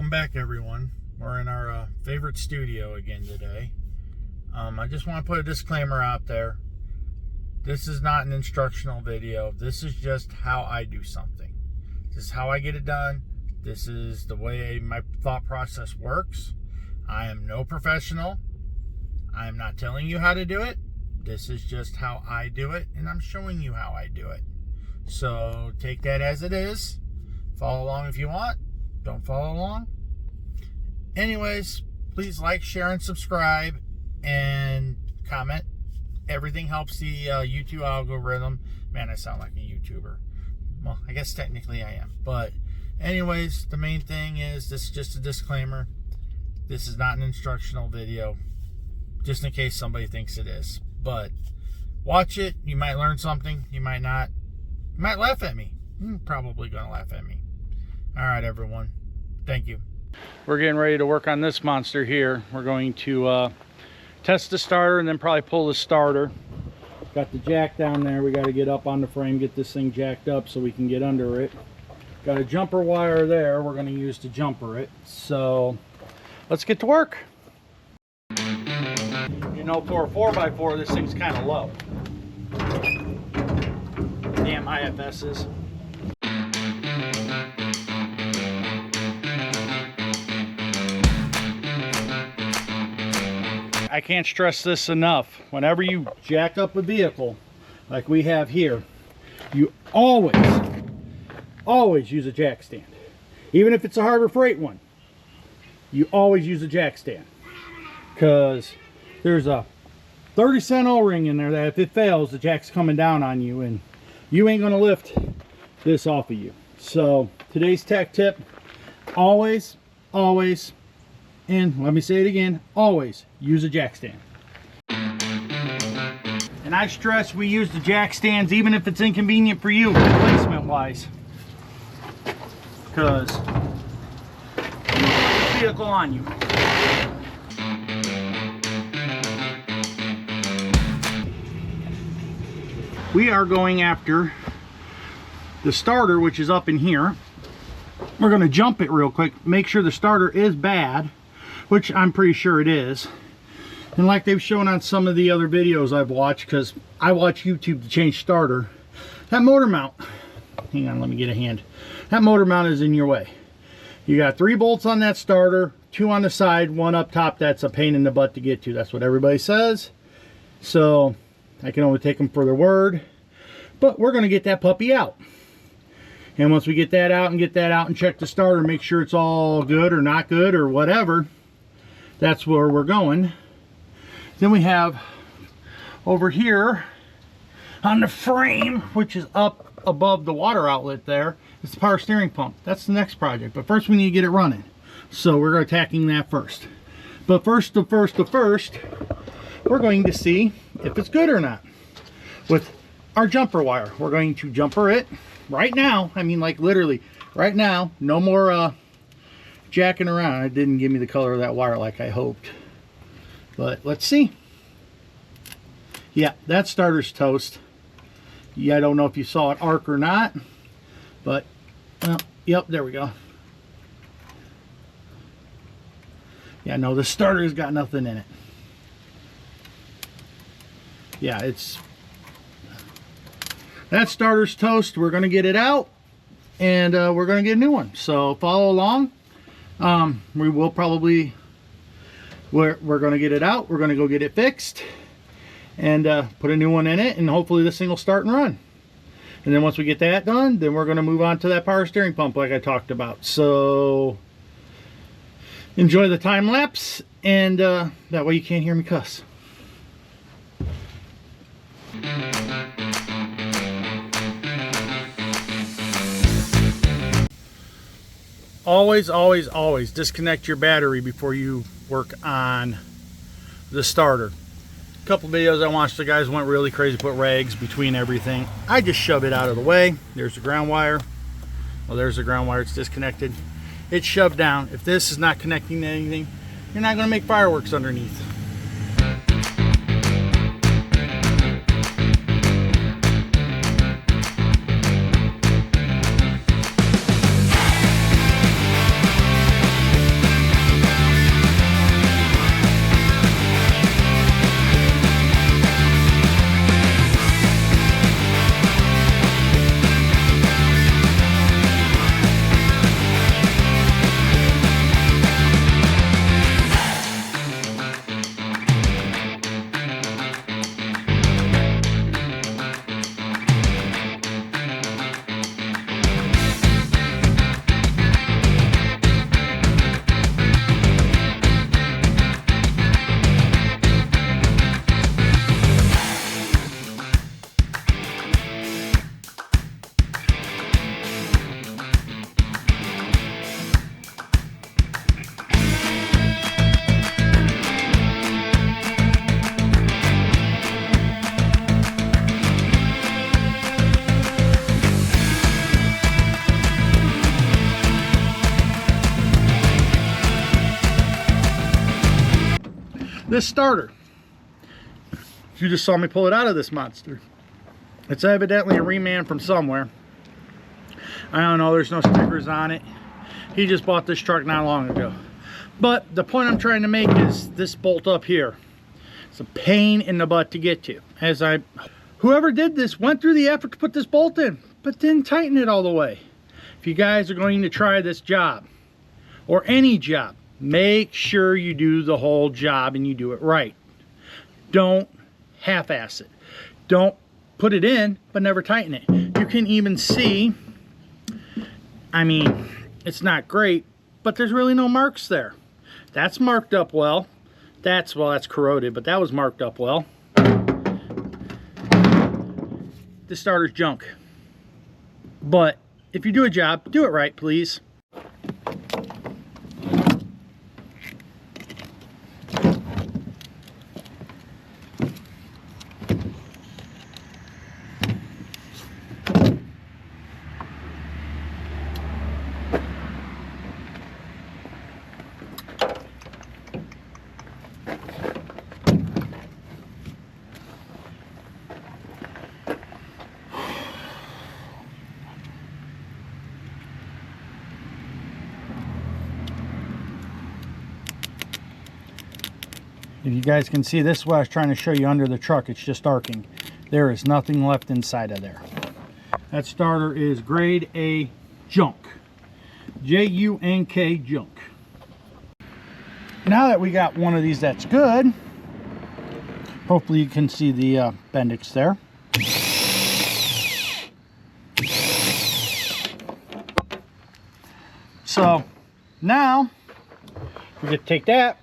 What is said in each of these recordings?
Welcome back, everyone. We're in our favorite studio again today. I just want to put a disclaimer out there. This is not an instructional video. This is just how I do something. This is how I get it done. This is the way my thought process works. I am no professional. I am not telling you how to do it. This is just how I do it, and I'm showing you how I do it. So take that as it is. Follow along if you want. Don't follow along. Anyways, please like, share, and subscribe, and comment. Everything helps the YouTube algorithm. Man, I sound like a YouTuber. Well, I guess technically I am. But anyways, the main thing is, this is just a disclaimer. This is not an instructional video, just in case somebody thinks it is. But watch it. You might learn something. You might not. You might laugh at me. You're probably going to laugh at me. All right, everyone. Thank you. We're getting ready to work on this monster here. We're going to test the starter and then probably pull the starter. Got the jack down there. We got to get up on the frame, get this thing jacked up so we can get under it. Got a jumper wire there we're going to use to jumper it. So let's get to work. You know, for a 4x4, this thing's kind of low. Damn IFSs. I can't stress this enough. Whenever you jack up a vehicle like we have here, you always use a jack stand. Even if it's a Harbor Freight one, you always use a jack stand, because there's a 30-cent O-ring in there that if it fails, the jack's coming down on you and you ain't gonna lift this off of you. So today's tech tip: always, and let me say it again, always use a jack stand. And I stress we use the jack stands even if it's inconvenient for you, placement wise, because vehicle on you. We are going after the starter, which is up in here. We're going to jump it real quick, make sure the starter is bad, which I'm pretty sure it is. And like they've shown on some of the other videos I've watched, because I watch YouTube to change starter, that motor mount, hang on, let me get a hand. That motor mount is in your way. You got 3 bolts on that starter, 2 on the side, 1 up top. That's a pain in the butt to get to. That's what everybody says. So I can only take them for their word. But we're going to get that puppy out. And once we get that out and check the starter, make sure it's all good or not good or whatever, that's where we're going. Then we have over here on the frame, which is up above the water outlet there, it's the power steering pump. That's the next project. But first we need to get it running. So we're attacking that first. But first, we're going to see if it's good or not with our jumper wire. We're going to jumper it right now. I mean, like literally right now. No more jacking around. It didn't give me the color of that wire like I hoped. But let's see. Yeah, that starter's toast. Yeah, I don't know if you saw it arc or not, but yep, there we go. Yeah, no, the starter's got nothing in it. Yeah, that starter's toast. We're going to get it out, and we're going to get a new one. So follow along. We will probably, we're going to get it out. We're going to go get it fixed and put a new one in it, and hopefully this thing will start and run. And then once we get that done, then we're going to move on to that power steering pump like I talked about. So enjoy the time lapse, and that way you can't hear me cuss. Always disconnect your battery before you work on the starter. A couple videos I watched, the guys went really crazy, put rags between everything. I just shove it out of the way. There's the ground wire. Well, there's the ground wire. It's disconnected. It's shoved down. If this is not connecting to anything, you're not going to make fireworks underneath. This starter, you just saw me pull it out of this monster. It's evidently a reman from somewhere. I don't know, there's no stickers on it. He just bought this truck not long ago. But the point I'm trying to make is this bolt up here. It's a pain in the butt to get to. Whoever did this went through the effort to put this bolt in, but didn't tighten it all the way. If you guys are going to try this job, or any job, make sure you do the whole job and you do it right. Don't half-ass it. Don't put it in, but never tighten it. You can even see, I mean, it's not great, but there's really no marks there. That's marked up well. That's corroded, but that was marked up well. This starter's junk. But if you do a job, do it right, please. If you guys can see, this is what I was trying to show you under the truck. It's just arcing. There is nothing left inside of there. That starter is grade A junk. J-U-N-K junk. Now that we got one of these that's good, hopefully you can see the bendix there. So now we get to take that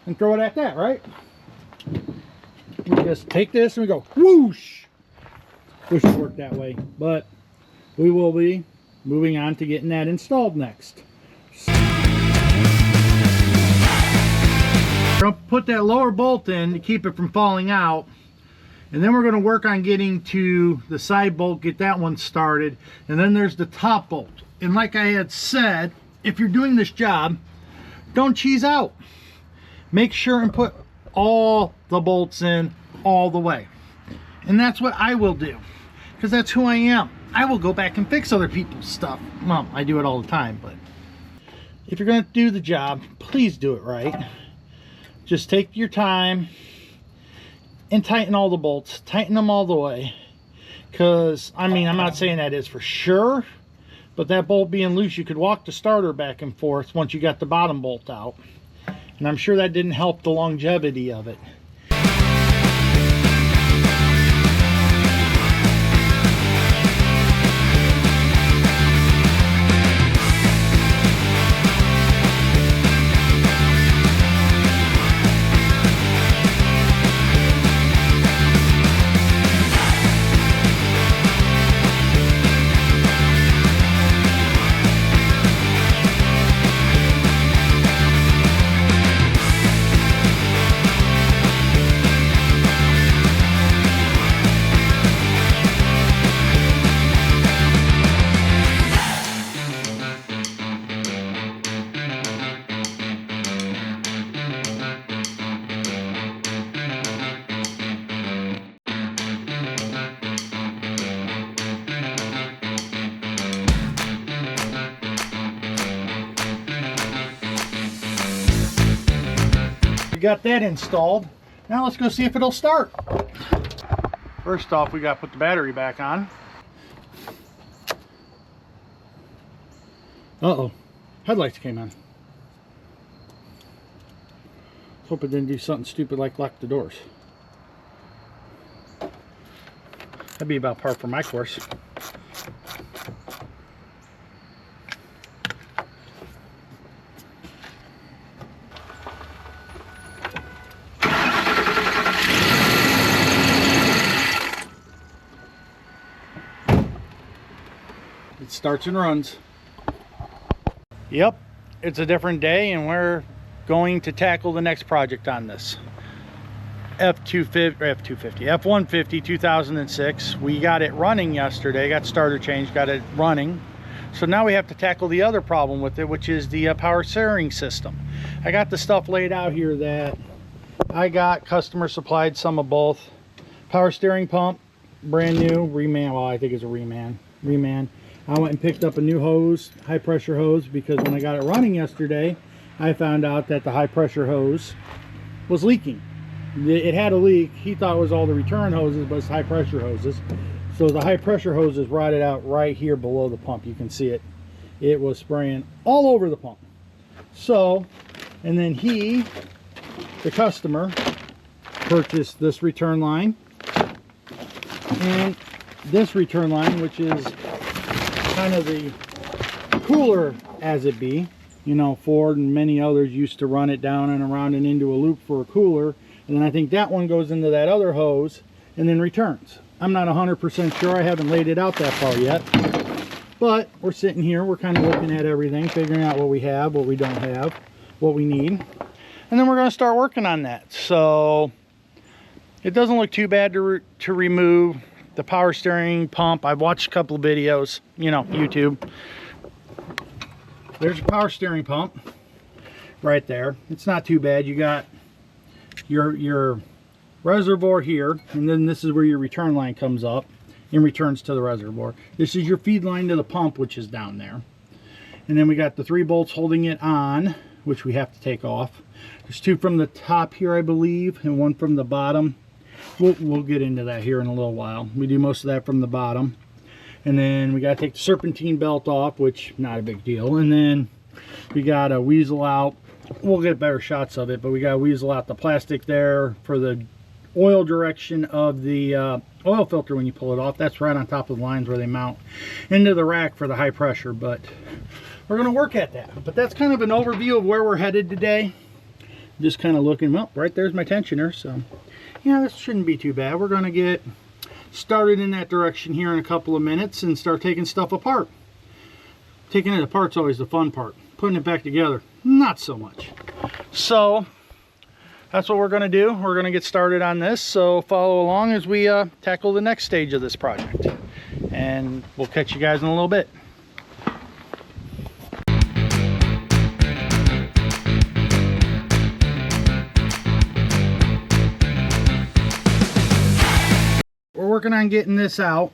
and throw it at that, right? We just take this and we go whoosh. Wish it worked that way, but we will be moving on to getting that installed next. We're going to put that lower bolt in to keep it from falling out, and then we're going to work on getting to the side bolt, get that one started, and then there's the top bolt. And like I had said, if you're doing this job, don't cheese out. Make sure and put all the bolts in all the way. And that's what I will do, because that's who I am. I will go back and fix other people's stuff. Well, I do it all the time, but if you're going to do the job, please do it right. Just take your time and tighten all the bolts. Tighten them all the way. Because, I mean, I'm not saying that is for sure, but that bolt being loose, you could walk the starter back and forth once you got the bottom bolt out. And I'm sure that didn't help the longevity of it. We got that installed. Now let's go see if it'll start. First off, we got to put the battery back on. Uh-oh, headlights came on. Hope it didn't do something stupid like lock the doors. That'd be about par for my course. It starts and runs. Yep, it's a different day and we're going to tackle the next project on this. F150 2006. We got it running yesterday, got starter changed, got it running. So now we have to tackle the other problem with it, which is the power steering system. I got the stuff laid out here that I got customer supplied some of both. Power steering pump, brand new, reman. Well, I think it's a reman. I went and picked up a new hose, high pressure hose, because when I got it running yesterday, I found out that the high pressure hose was leaking. It had a leak. He thought it was all the return hoses, but it's high pressure hoses. So the high pressure hose is rotted out right here below the pump. You can see it. It was spraying all over the pump. So, and then the customer, purchased this return line and this return line, which is kind of the cooler as it be. You know, Ford and many others used to run it down and around and into a loop for a cooler, and then I think that one goes into that other hose and then returns. I'm not 100% sure. I haven't laid it out that far yet, but we're sitting here, we're kind of looking at everything, figuring out what we have, what we don't have, what we need, and then we're going to start working on that. So it doesn't look too bad to remove the power steering pump. I've watched a couple of videos, you know, YouTube. There's a power steering pump right there. It's not too bad. You got your reservoir here, and then this is where your return line comes up and returns to the reservoir. This is your feed line to the pump, which is down there. And then we got the 3 bolts holding it on, which we have to take off. There's 2 from the top here, I believe, and 1 from the bottom. We'll get into that here in a little while. We do most of that from the bottom. And then we got to take the serpentine belt off, which not a big deal. And then we got to weasel out, we'll get better shots of it, but we got to weasel out the plastic there for the oil direction of the oil filter when you pull it off. That's right on top of the lines where they mount into the rack for the high pressure, but we're going to work at that. But that's kind of an overview of where we're headed today. Just kind of looking, well, right there's my tensioner, so yeah, this shouldn't be too bad. We're going to get started in that direction here in a couple of minutes and start taking stuff apart. Taking it apart's always the fun part. Putting it back together, not so much. So that's what we're going to do. We're going to get started on this, so follow along as we tackle the next stage of this project, and we'll catch you guys in a little bit. We're working on getting this out.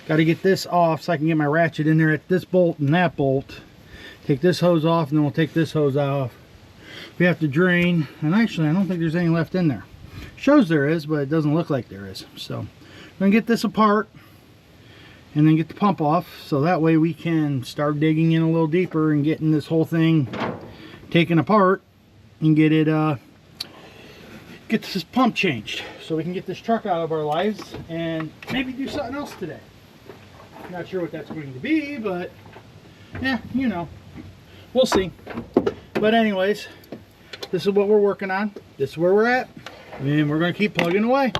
Got to get this off so I can get my ratchet in there at this bolt and that bolt. Take this hose off, and then we'll take this hose off. We have to drain, and actually I don't think there's any left in there. Shows there is, but it doesn't look like there is. So I'm gonna get this apart and then get the pump off, so that way we can start digging in a little deeper and getting this whole thing taken apart and get it get this pump changed so we can get this truck out of our lives and maybe do something else today. Not sure what that's going to be, but yeah, you know, we'll see. But anyways, this is what we're working on. This is where we're at, and we're going to keep plugging away.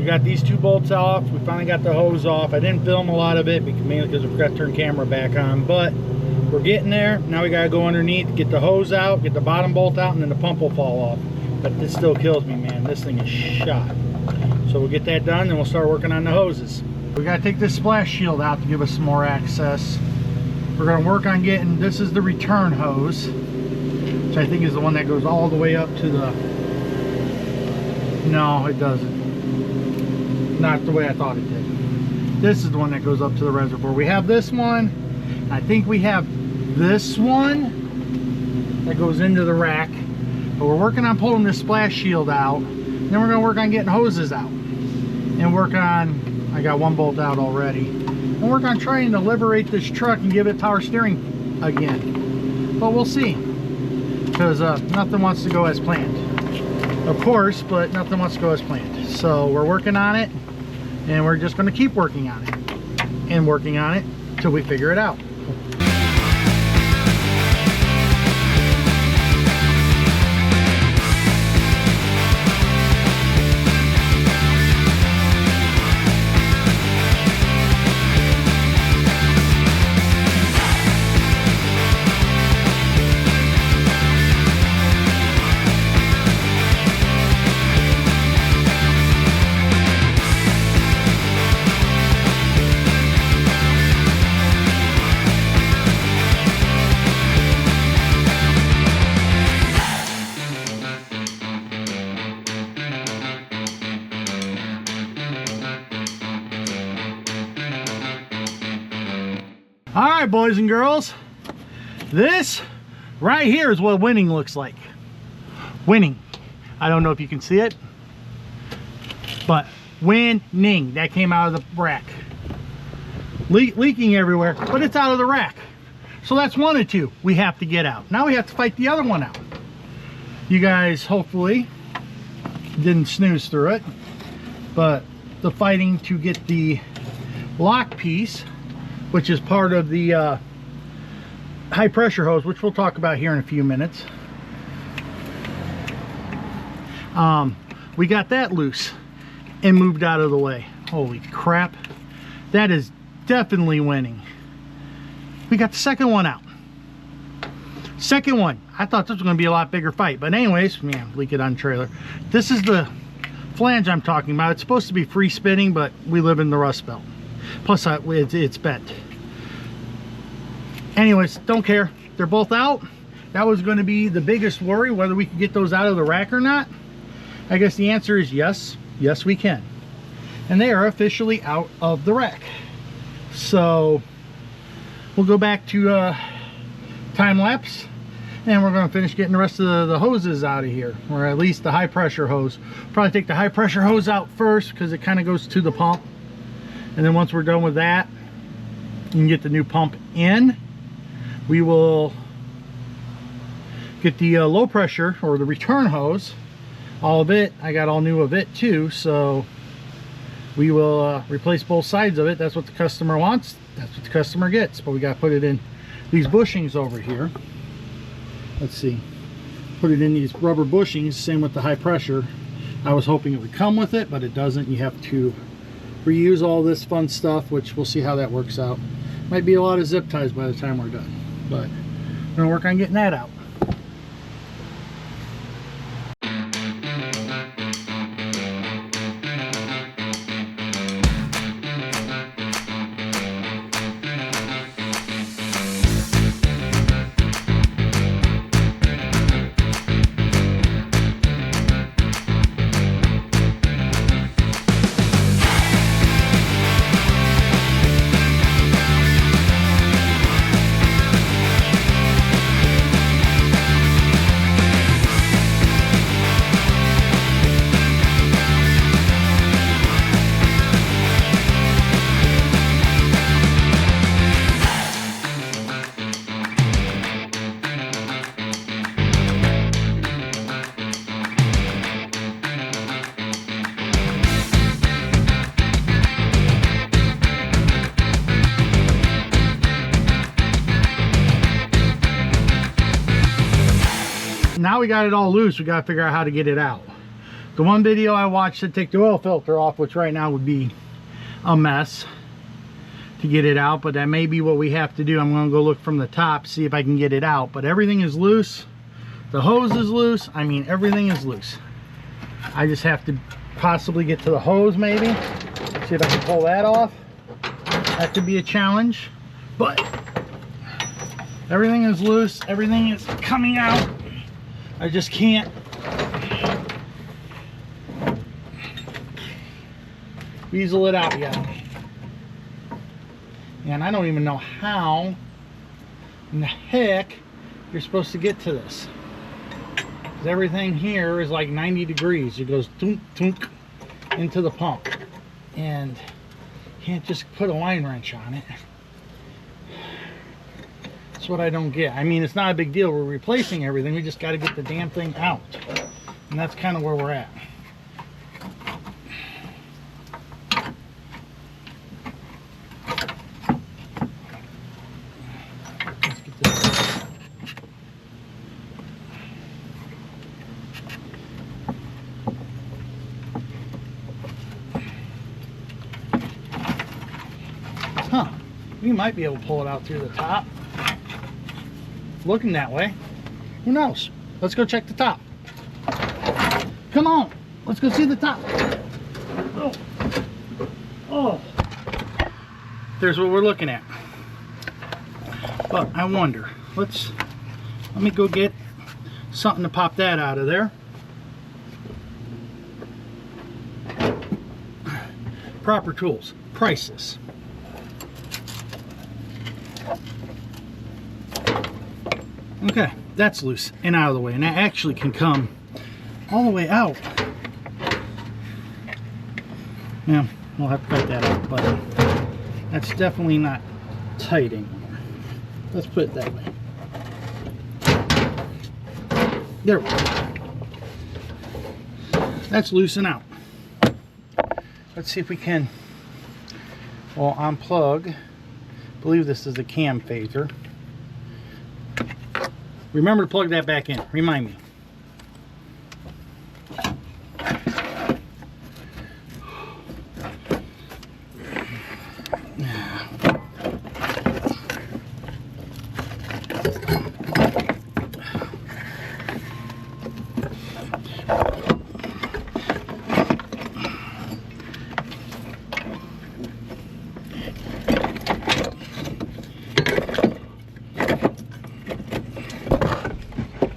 Got these 2 bolts off. We finally got the hose off. I didn't film a lot of it mainly because we forgot to turn camera back on, but we're getting there. Now we got to go underneath, get the hose out, get the bottom bolt out, and then the pump will fall off. But this still kills me, man. This thing is shot. So we'll get that done, then we'll start working on the hoses. We got to take this splash shield out to give us some more access. We're going to work on getting, this is the return hose, which I think is the one that goes all the way up to the, no, it doesn't. not the way I thought it did. This is the one that goes up to the reservoir. We have this one. I think we have this one that goes into the rack. But we're working on pulling this splash shield out. Then we're going to work on getting hoses out. And work on, I got one bolt out already. And work on trying to liberate this truck and give it power steering again. But we'll see. Because nothing wants to go as planned. Of course, but nothing wants to go as planned. So we're working on it. And we're just going to keep working on it. And working on it till we figure it out. All right, boys and girls, this right here is what winning looks like. Winning. I don't know if you can see it, but winning. That came out of the rack. Leaking everywhere, but it's out of the rack. So that's one of two we have to get out. Now we have to fight the other one out. You guys hopefully didn't snooze through it, but the fighting to get the lock piece, which is part of the high pressure hose, which we'll talk about here in a few minutes. We got that loose and moved out of the way. Holy crap. That is definitely winning. We got the second one out. Second one. I thought this was going to be a lot bigger fight. But anyways, yeah, leak it on trailer. This is the flange I'm talking about. It's supposed to be free spinning, but we live in the Rust Belt. Plus, it's bent. Anyways, don't care. They're both out. That was going to be the biggest worry, whether we could get those out of the rack or not. I guess the answer is yes. Yes, we can. And they are officially out of the rack. So, we'll go back to time lapse. And we're going to finish getting the rest of the hoses out of here. Or at least the high pressure hose. Probably take the high pressure hose out first, because it kind of goes to the pump. And then once we're done with that, you can get the new pump in. We will get the low pressure or the return hose, all of it. I got all new of it too, so we will replace both sides of it. That's what the customer wants. That's what the customer gets. But we got to put it in these bushings over here. Let's see. Put it in these rubber bushings. Same with the high pressure. I was hoping it would come with it, but it doesn't. You have to reuse all this fun stuff, which we'll see how that works out. Might be a lot of zip ties by the time we're done, but we're gonna work on getting that out. Now we got it all loose, we got to figure out how to get it out. The one video I watched to take the oil filter off, which right now would be a mess to get it out, but that may be what we have to do. I'm going to go look from the top, see if I can get it out. But everything is loose. The hose is loose. I mean, everything is loose. I just have to possibly get to the hose maybe. See if I can pull that off. That could be a challenge. But everything is loose. Everything is coming out. I just can't weasel it out yet. And I don't even know how in the heck you're supposed to get to this. Because everything here is like 90 degrees. It goes tunk, tunk into the pump. And you can't just put a line wrench on it. That's what I don't get. I mean, it's not a big deal. We're replacing everything. We just got to get the damn thing out. And that's kind of where we're at. Let's get this. Huh. We might be able to pull it out through the top. Looking that way. Who knows? Let's go check the top. Come on. Let's go see the top. Oh. Oh. There's what we're looking at. But I wonder. Let me go get something to pop that out of there. Proper tools. Priceless. Okay, that's loose and out of the way, and that actually can come all the way out. Yeah, we'll have to cut that out, but that's definitely not tight anymore. Let's put it that way. There we go. That's loosen out. Let's see if we can, well, unplug. I believe this is the cam phaser. Remember to plug that back in. Remind me.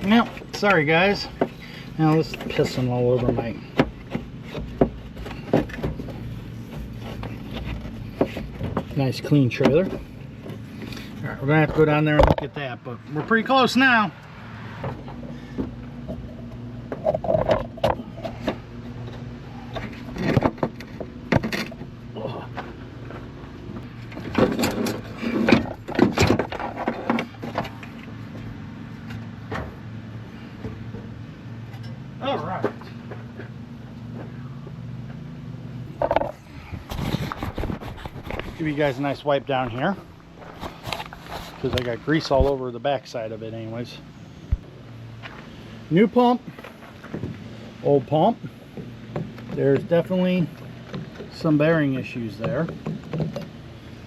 Now, sorry guys. Now this is pissing all over my nice clean trailer. Alright, we're gonna have to go down there and look at that, but we're pretty close now. Alright. Give you guys a nice wipe down here, because I got grease all over the backside of it anyways. New pump, old pump. There's definitely some bearing issues there.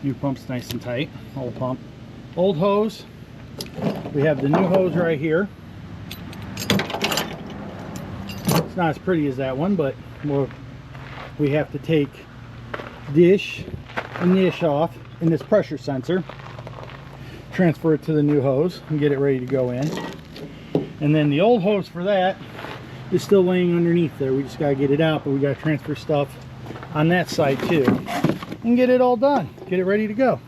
New pump's nice and tight. Old pump. Old hose. We have the new hose right here. It's not as pretty as that one, but we have to take dish and dish off in this pressure sensor, transfer it to the new hose and get it ready to go in. And then the old hose for that is still laying underneath there. We just got to get it out, but we got to transfer stuff on that side too and get it all done, get it ready to go.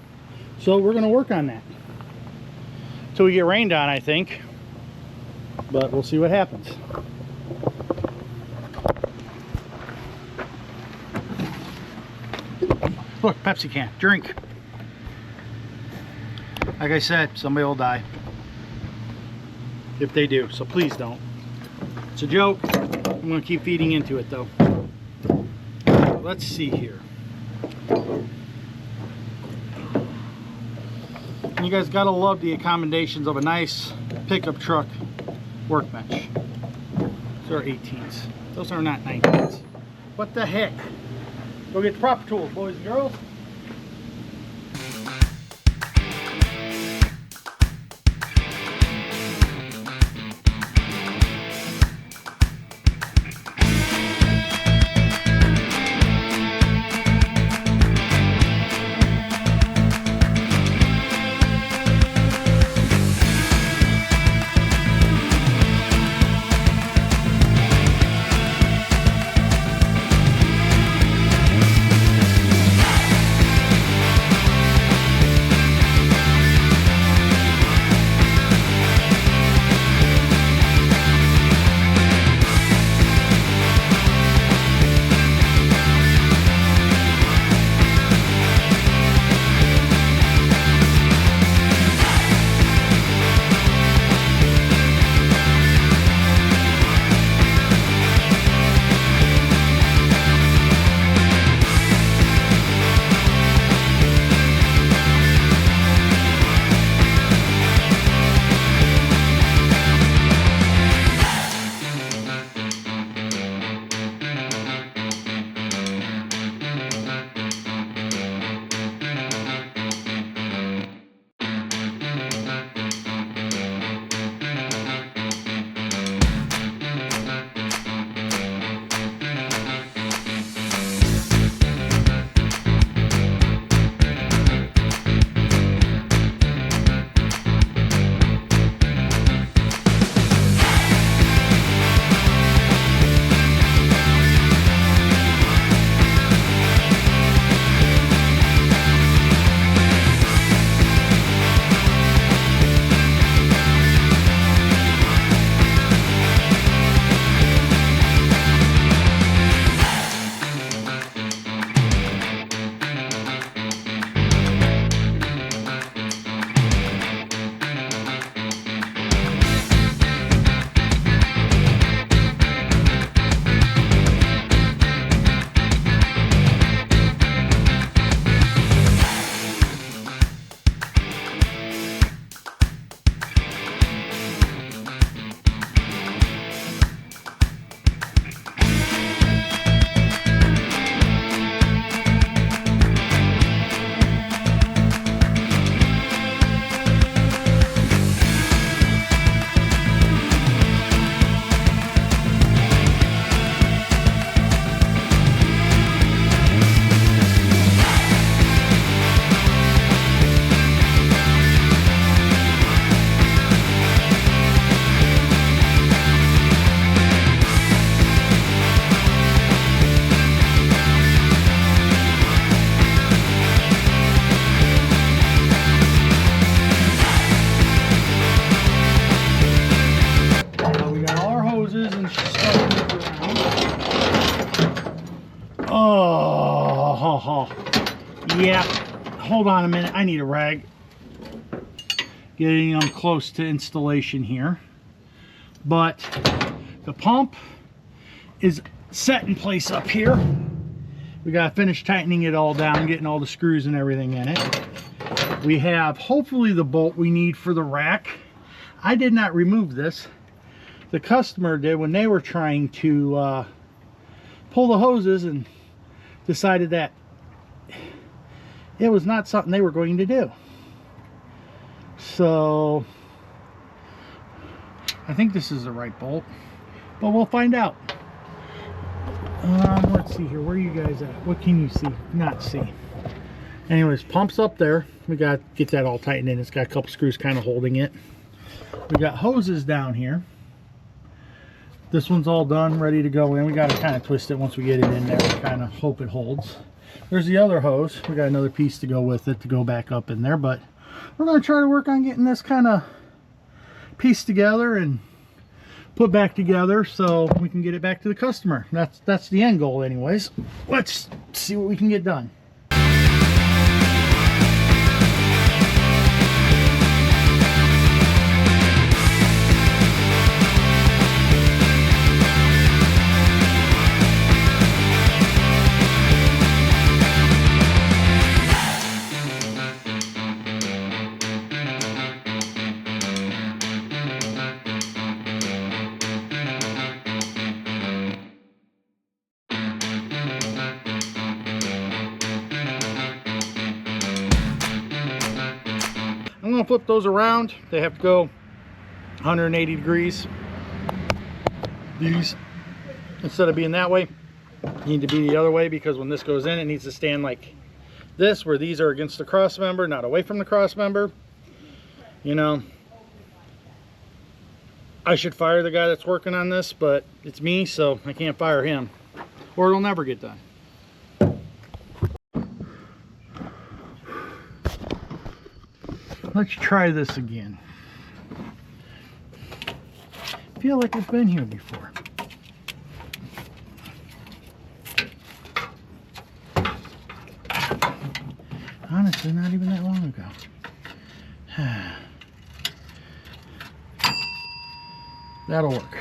So we're going to work on that till we get rained on, I think, but we'll see what happens. Look, Pepsi can. Drink. Like I said, somebody will die. If they do, so please don't. It's a joke. I'm going to keep feeding into it though. Let's see here. You guys gotta love the accommodations of a nice pickup truck workbench. Those are 18s. Those are not 19s. What the heck? Go get the proper tools, boys and girls. Yeah, hold on a minute. I need a rag. Getting them close to installation here. But the pump is set in place up here. We got to finish tightening it all down, getting all the screws and everything in it. We have hopefully the bolt we need for the rack. I did not remove this. The customer did when they were trying to pull the hoses, and decided that it was not something they were going to do. So I think this is the right bolt, but we'll find out. Let's see here. Where are you guys at? What can you see? Not see. Anyways, pump's up there. We got to get that all tightened in. It's got a couple screws kind of holding it. We got hoses down here. This one's all done, ready to go in. We got to kind of twist it once we get it in there and kind of hope it holds. There's the other hose. We got another piece to go with it to go back up in there, but we're going to try to work on getting this kind of pieced together and put back together so we can get it back to the customer. That's the end goal anyways. Let's see what we can get done. I'm going to flip those around. They have to go 180 degrees. These, instead of being that way, need to be the other way, because when this goes in, it needs to stand like this, where these are against the cross member, not away from the cross member. You know, I should fire the guy that's working on this, but it's me, so I can't fire him, or it'll never get done. Let's try this again. I feel like I've been here before. Honestly, not even that long ago. That'll work.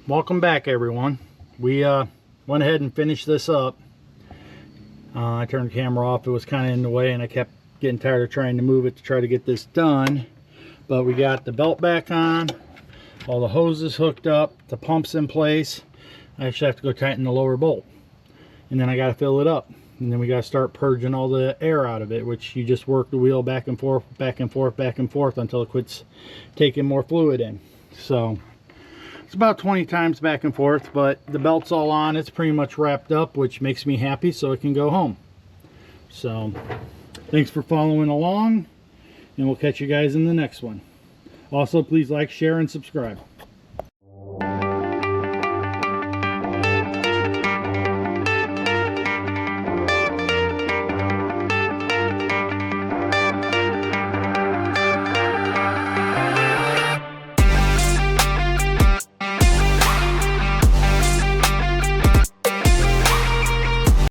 Welcome back, everyone. We went ahead and finished this up. I turned the camera off. It was kind of in the way, and I kept getting tired of trying to move it to try to get this done. But we got the belt back on, all the hoses hooked up, the pump's in place. I actually have to go tighten the lower bolt, and then I got to fill it up. And then we got to start purging all the air out of it, which you just work the wheel back and forth, back and forth, back and forth until it quits taking more fluid in. So it's about 20 times back and forth, but the belt's all on. It's pretty much wrapped up, which makes me happy, so it can go home. So thanks for following along, and we'll catch you guys in the next one. Also, please like, share, and subscribe.